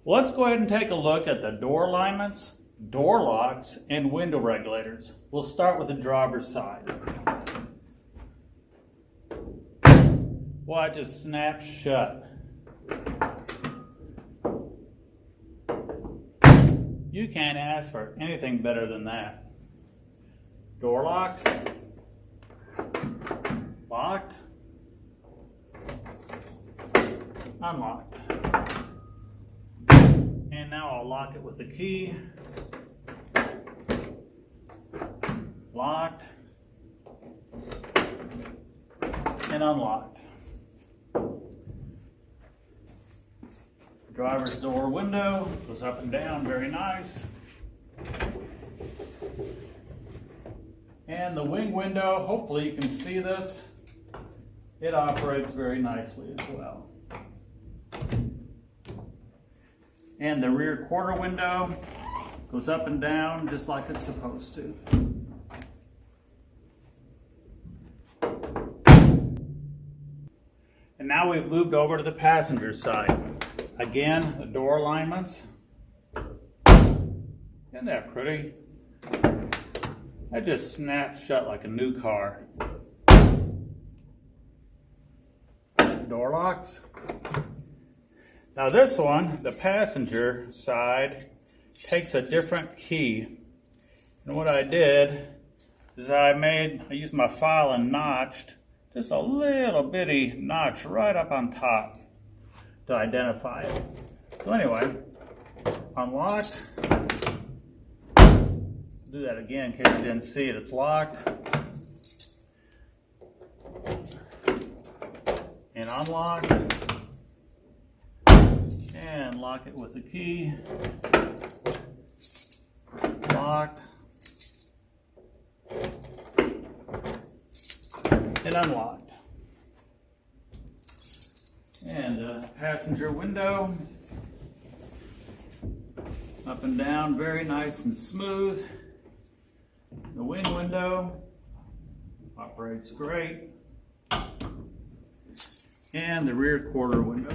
Let's go ahead and take a look at the door alignments, door locks, and window regulators. We'll start with the driver's side. Well, it just snaps shut. You can't ask for anything better than that. Door locks, locked, unlocked. And now I'll lock it with the key. Locked and unlocked. Driver's door window goes up and down, very nice. And the wing window, hopefully you can see this. It operates very nicely as well. And the rear quarter window goes up and down just like it's supposed to. And now we've moved over to the passenger side. Again, the door alignments. Isn't that pretty? That just snaps shut like a new car. Door locks. Now this one, the passenger side, takes a different key. And what I did is I used my file and notched just a little bitty notch right up on top to identify it. So anyway, unlock. Do that again in case you didn't see it. It's locked. And unlock. And lock it with the key. Locked. And unlocked. And passenger window. Up and down, very nice and smooth. The wing window operates great. And the rear quarter window.